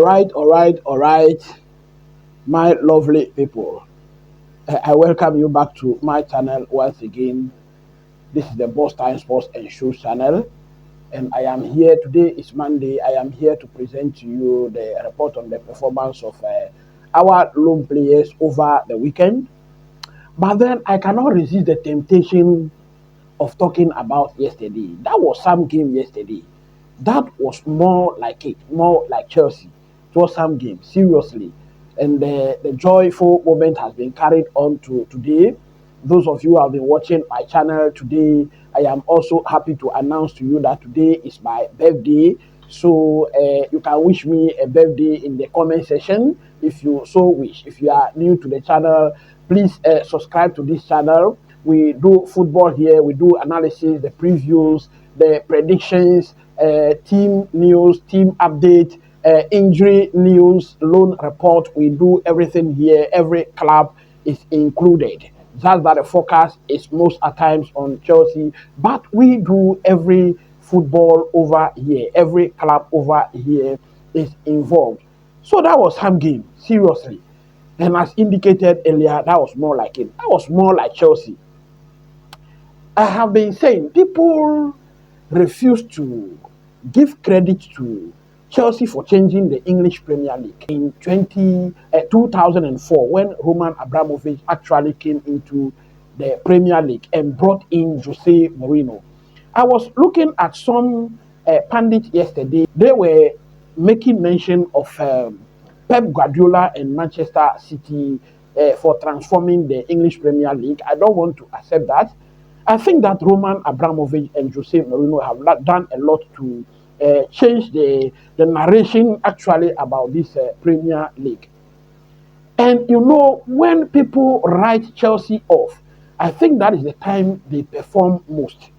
All right, my lovely people. I welcome you back to my channel once again. This is the Boss Time Sports and Shows channel, and I am here today. It's Monday. I am here to present to you the report on the performance of our lone players over the weekend. But then I cannot resist the temptation of talking about yesterday. That was some game yesterday. That was more like it, more like Chelsea. It was some game, seriously. And the joyful moment has been carried on to today. Those of you who have been watching my channel today, I am also happy to announce to you that today is my birthday. So you can wish me a birthday in the comment section if you so wish. If you are new to the channel, please subscribe to this channel. We do football here. We do analysis, the previews, the predictions, team news, team update, injury news, loan report. We do everything here. Every club is included. Just that the focus is most at times on Chelsea, but we do every football over here. Every club over here is involved. So that was some game, seriously. And as indicated earlier, that was more like it. That was more like Chelsea. I have been saying people refuse to give credit to Chelsea for changing the English Premier League in 2004 when Roman Abramovich actually came into the Premier League and brought in Jose Mourinho. I was looking at some pundits yesterday. They were making mention of Pep Guardiola and Manchester City for transforming the English Premier League. I don't want to accept that. I think that Roman Abramovich and Jose Mourinho have done a lot to change the narration actually about this Premier League. And you know, when people write Chelsea off, I think that is the time they perform most.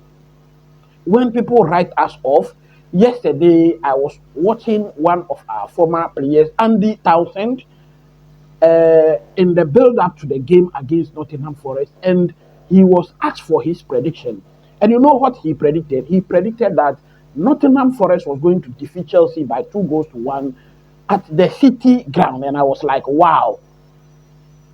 When people write us off, yesterday I was watching one of our former players, Andy Townsend, in the build-up to the game against Nottingham Forest, and he was asked for his prediction. And you know what he predicted? He predicted that Nottingham Forest was going to defeat Chelsea by 2-1 at the City ground. And I was like, wow.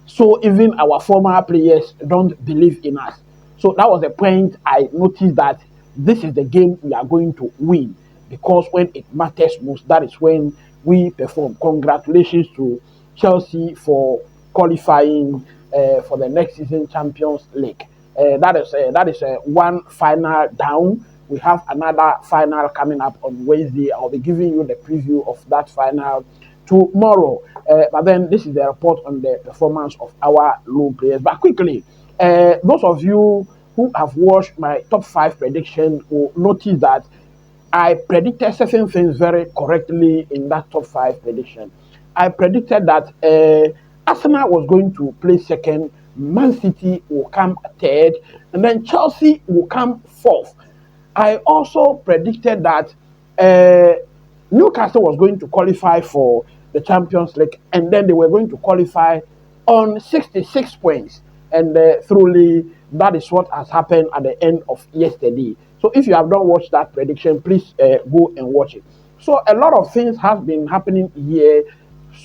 So even our former players don't believe in us. So that was the point I noticed that this is the game we are going to win. Because when it matters most, that is when we perform. Congratulations to Chelsea for qualifying for the next season Champions League. That is one final down. We have another final coming up on Wednesday. I'll be giving you the preview of that final tomorrow. But then this is the report on the performance of our loan players. But quickly, those of you who have watched my top 5 prediction will notice that I predicted certain things very correctly in that top 5 prediction. I predicted that Arsenal was going to play second, Man City will come third, and then Chelsea will come fourth. I also predicted that Newcastle was going to qualify for the Champions League, and then they were going to qualify on 66 points. And truly, that is what has happened at the end of yesterday. So if you have not watched that prediction, please go and watch it. So a lot of things have been happening here.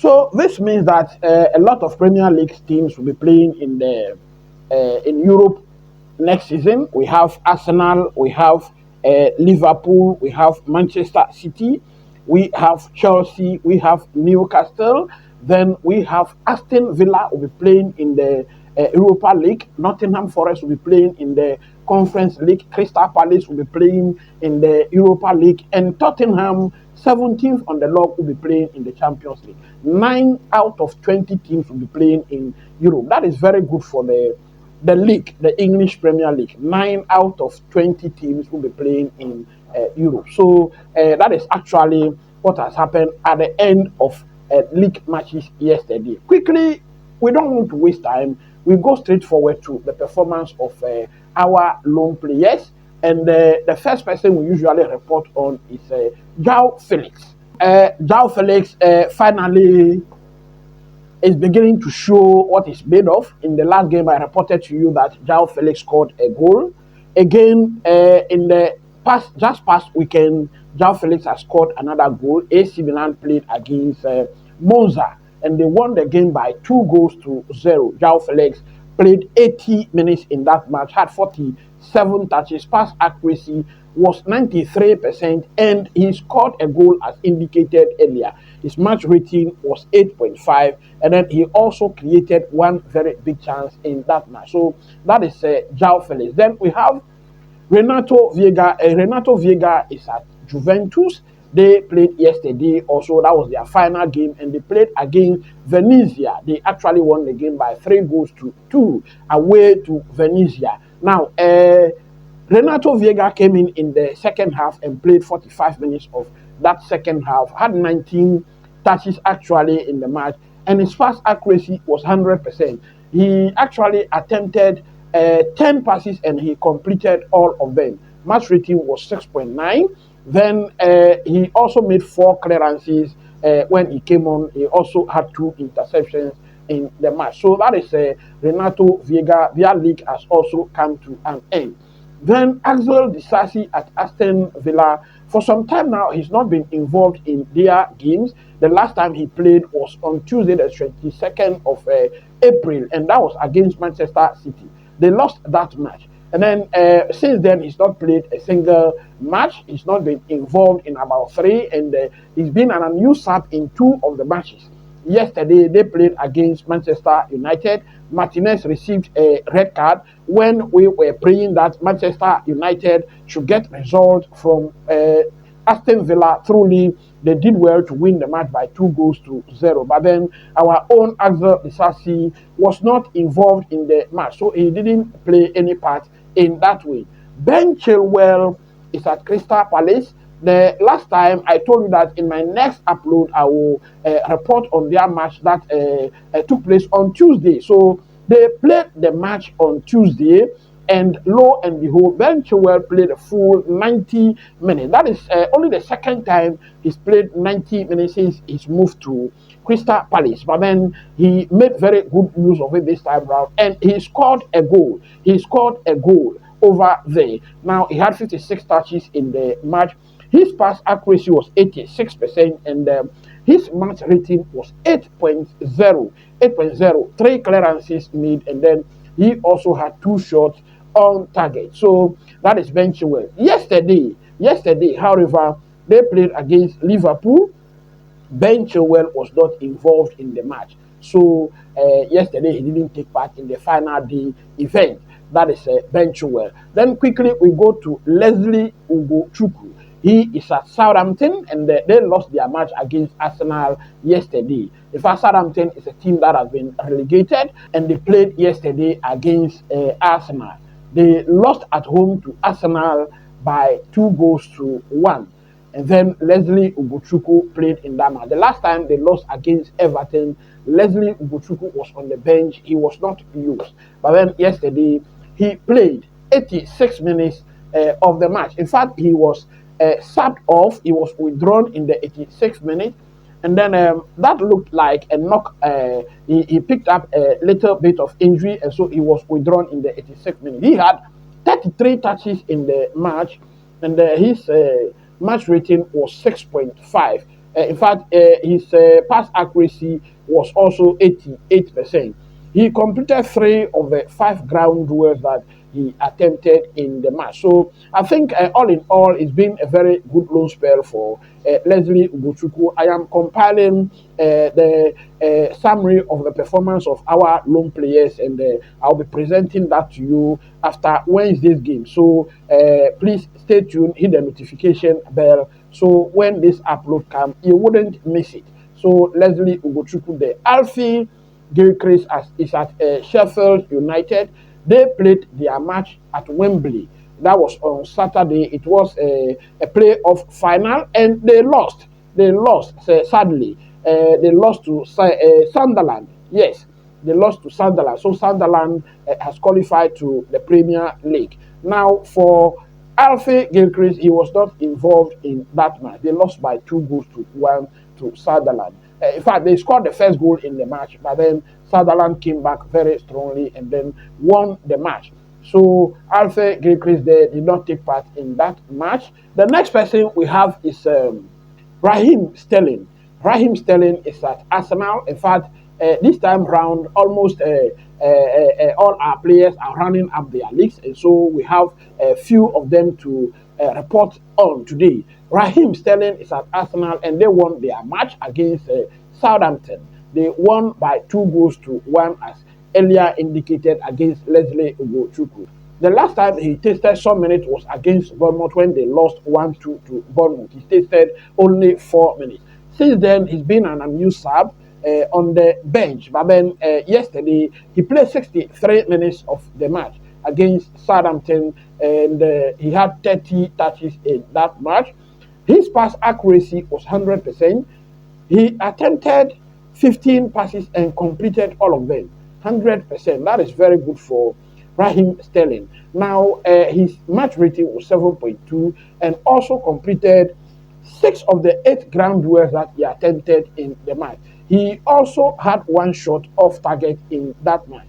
So this means that a lot of Premier League teams will be playing in Europe next season. We have Arsenal, we have Liverpool, we have Manchester City, we have Chelsea, we have Newcastle, then we have Aston Villa will be playing in the Europa League, Nottingham Forest will be playing in the Conference League, Crystal Palace will be playing in the Europa League, and Tottenham, 17th on the log, will be playing in the Champions League. 9 out of 20 teams will be playing in Europe. That is very good for the league, the English Premier League. 9 out of 20 teams will be playing in Europe. So that is actually what has happened at the end of league matches yesterday. Quickly, we don't want to waste time. We go straight forward to the performance of our loan players. And the first person we usually report on is JOAO FELIX. JOAO FELIX finally is beginning to show what it's made of. In the last game, I reported to you that JOAO FELIX scored a goal. Again, in the just past weekend, JOAO FELIX has scored another goal. AC Milan played against Monza, and they won the game by 2-0. JOAO FELIX played 80 minutes in that match, had 47 touches, pass accuracy was 93%, and he scored a goal as indicated earlier. His match rating was 8.5, and then he also created one very big chance in that match. So that is JOAO FELIX. Then we have Renato Veiga. Renato Veiga is at Juventus. They played yesterday also. That was their final game, and they played against Venezia. They actually won the game by 3-2 away to Venezia. Now, Renato Veiga came in the second half and played 45 minutes of that second half, had 19 touches actually in the match, and his pass accuracy was 100%. He actually attempted 10 passes and he completed all of them. Match rating was 6.9. Then he also made 4 clearances when he came on. He also had 2 interceptions in the match. So that is Renato Veiga. Their league has also come to an end. Then Axel Disasi at Aston Villa. For some time now, he's not been involved in their games. The last time he played was on Tuesday, the 22nd of April, and that was against Manchester City. They lost that match. And then since then, he's not played a single match. He's not been involved in about 3, and he's been an unused sub in 2 of the matches. Yesterday, they played against Manchester United. Martinez received a red card when we were praying that Manchester United should get results from Aston Villa. Truly, they did well to win the match by 2-0. But then our own Axel Disasi was not involved in the match, so he didn't play any part in that way. Ben Chilwell is at Crystal Palace. The last time I told you that in my next upload I will report on their match that took place on Tuesday. So they played the match on Tuesday, and lo and behold, Ben Chilwell played a full 90 minutes. That is only the second time he's played 90 minutes since he's moved to Crystal Palace. But then he made very good use of it this time around, and he scored a goal. He scored a goal over there. Now, he had 56 touches in the match. His pass accuracy was 86%, and his match rating was 8.0. 3 clearances made, and then he also had 2 shots on target. So that is Ben Chilwell. Yesterday, however, they played against Liverpool. Ben Chilwell was not involved in the match. So yesterday, he didn't take part in the final day event. That is Ben Chilwell. Then quickly, we go to Leslie Ugochukwu. He is at Southampton, and they lost their match against Arsenal yesterday. In fact, Southampton is a team that has been relegated, and they played yesterday against Arsenal. They lost at home to Arsenal by 2-1. And then Leslie Ugochukwu played in that match. The last time they lost against Everton, Leslie Ugochukwu was on the bench. He was not used. But then yesterday, he played 86 minutes of the match. In fact, he was subbed off. He was withdrawn in the 86th minute, and then that looked like a knock. He picked up a little bit of injury, and so he was withdrawn in the 86th minute. He had 33 touches in the match, and his match rating was 6.5. In fact, his pass accuracy was also 88%. He completed 3 of the 5 ground duels that he attempted in the match. So I think all in all, it's been a very good loan spell for Leslie Ugochukwu. I am compiling the summary of the performance of our loan players, and I'll be presenting that to you after Wednesday's game. So please stay tuned, hit the notification bell, so when this upload comes, you wouldn't miss it. So Leslie Ugochukwu there. Alfie Gilchrist is at Sheffield United. They played their match at Wembley. That was on Saturday. It was a playoff final, and they lost. Sadly. They lost to Sunderland. Yes, they lost to Sunderland. So Sunderland has qualified to the Premier League. Now, for Alfie Gilchrist, he was not involved in that match. They lost by 2-1 to Sunderland. In fact, they scored the first goal in the match, but then Sunderland came back very strongly and then won the match. So Alpha Gilchrist there did not take part in that match. The next person we have is Raheem Sterling. Raheem Sterling is at Arsenal. In fact, this time round, almost all our players are running up their leagues, and so we have a few of them to report on today. Raheem Sterling is at Arsenal, and they won their match against Southampton. They won by 2-1, as earlier indicated, against Leslie Ugochukwu. The last time he tasted some minutes was against Bournemouth when they lost 1-2 to Bournemouth. He tasted only 4 minutes. Since then, he's been an unused sub on the bench. But then yesterday, he played 63 minutes of the match against Southampton, and he had 30 touches in that match. His pass accuracy was 100%. He attempted 15 passes and completed all of them. 100%. That is very good for Raheem Sterling. Now, his match rating was 7.2 and also completed 6 of the 8 ground duels that he attempted in the match. He also had 1 shot off target in that match.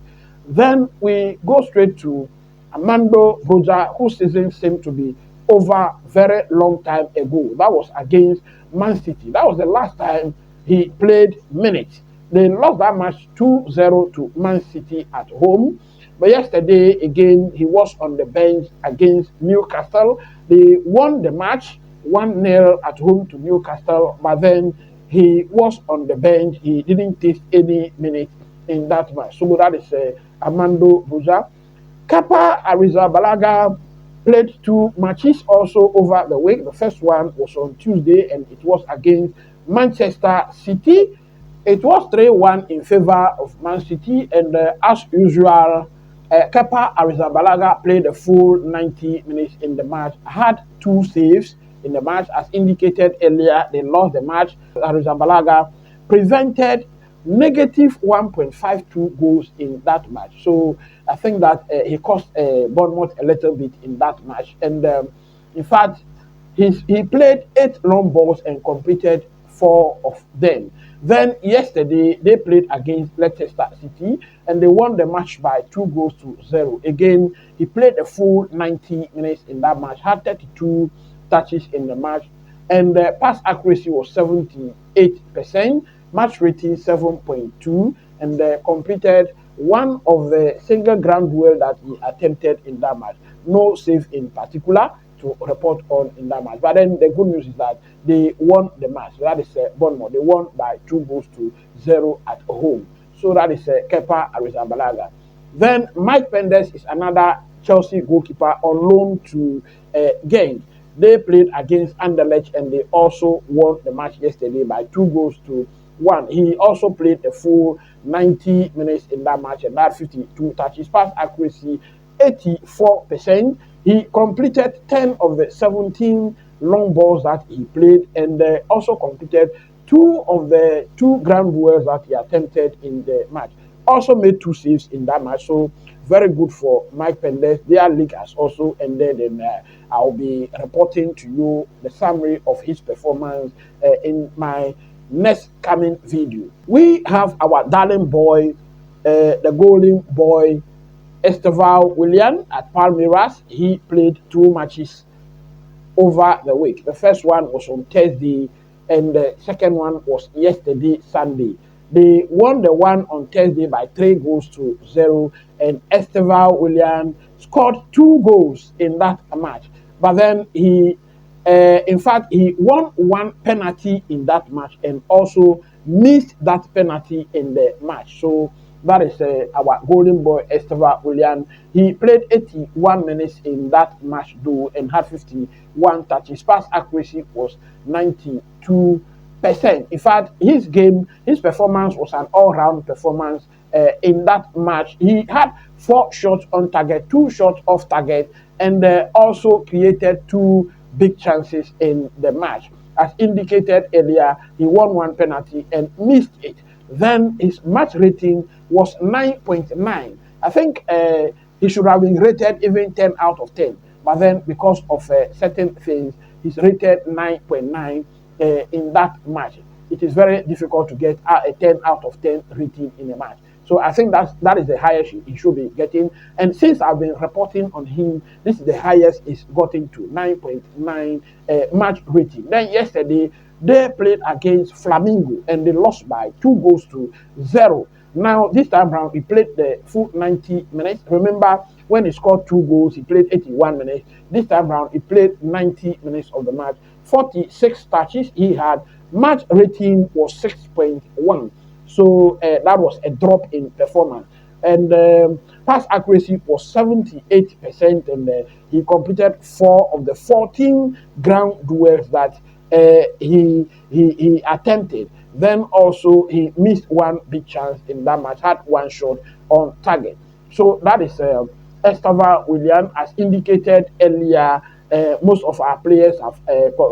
Then we go straight to Armando Broja, whose season seemed to be over very long time ago. That was against Man City. That was the last time he played minutes. They lost that match 2-0 to Man City at home. But yesterday, again, he was on the bench against Newcastle. They won the match 1-0 at home to Newcastle, but then he was on the bench. He didn't take any minutes in that match. So that is Armando Broja. Kepa Arrizabalaga played 2 matches also over the week. The first one was on Tuesday, and it was against Manchester City. It was 3-1 in favor of Man City, and as usual, Kepa Arrizabalaga played the full 90 minutes in the match, had 2 saves in the match. As indicated earlier, they lost the match. Arrizabalaga prevented negative 1.52 goals in that match. So I think that he cost Bournemouth a little bit in that match. And in fact, he played 8 long balls and completed 4 of them. Then yesterday, they played against Leicester City, and they won the match by 2-0. Again, he played a full 90 minutes in that match, had 32 touches in the match, and the pass accuracy was 78%, match rating 7.2, and completed 1 of the single ground duel that he attempted in that match. No save in particular to report on in that match. But then the good news is that they won the match. That is Bournemouth. They won by 2-0 at home. So that is Kepa Arrizabalaga. Then Mike Penders is another Chelsea goalkeeper on loan to Genk. They played against Anderlecht, and they also won the match yesterday by 2-1. He also played a full 90 minutes in that match and had 52 touches. Pass accuracy 84%. He completed 10 of the 17 long balls that he played, and also completed 2 of the 2 ground duels that he attempted in the match. Also made 2 saves in that match. So very good for Mike Penders. Their league has also ended, and I'll be reporting to you the summary of his performance in my next coming video. We have our darling boy, the golden boy, Esteval Willian at Palmeiras. He played 2 matches over the week. The first one was on Thursday, and the second one was yesterday, Sunday. They won the one on Thursday by 3-0, and Esteval Willian scored 2 goals in that match. But then he, in fact, he won 1 penalty in that match and also missed that penalty in the match. So that is our golden boy, Esteval Willian. He played 81 minutes in that match, though, and had 51 touches. Pass accuracy was 92%. In fact, his performance was an all-round performance in that match. He had 4 shots on target, 2 shots off target, and also created 2 big chances in the match. As indicated earlier, he won 1 penalty and missed it. Then his match rating was 9.9. I think he should have been rated even 10 out of 10. But then because of certain things, he's rated 9.9 in that match. It is very difficult to get a 10 out of 10 rating in a match. So I think that is the highest he should be getting. And since I've been reporting on him, this is the highest he's gotten to 9.9 match rating. Then yesterday they played against Flamingo and they lost by 2-0. Now this time around he played the full 90 minutes. Remember when he scored 2 goals, he played 81 minutes. This time around he played 90 minutes of the match. 46 touches he had. Match rating was 6.1. So that was a drop in performance. And pass accuracy was 78%, and he completed 4 of the 14 ground duels that he attempted. Then also he missed one big chance in that match, had one shot on target. So that is Estava William, as indicated earlier. Most of our players have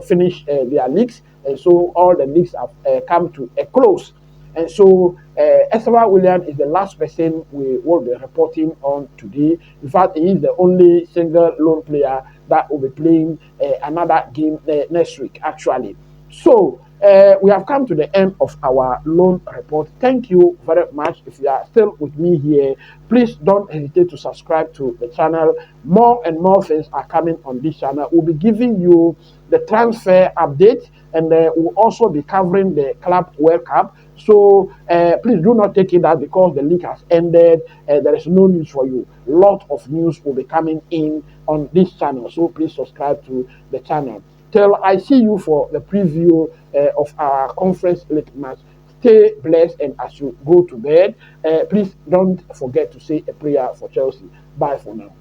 finished their leagues, and so all the leagues have come to a close. And so Estava William is the last person we will be reporting on today. In fact, he is the only single lone player that will be playing another game next week, actually. So we have come to the end of our loan report. Thank you very much. If you are still with me here, please don't hesitate to subscribe to the channel. More and more things are coming on this channel. We'll be giving you the transfer update, and we'll also be covering the Club World Cup. So please do not take it that because the league has ended, there is no news for you. Lot of news will be coming in on this channel. So please subscribe to the channel. Till I see you for the preview of our Conference League match. Stay blessed, and as you go to bed, please don't forget to say a prayer for Chelsea. Bye for now.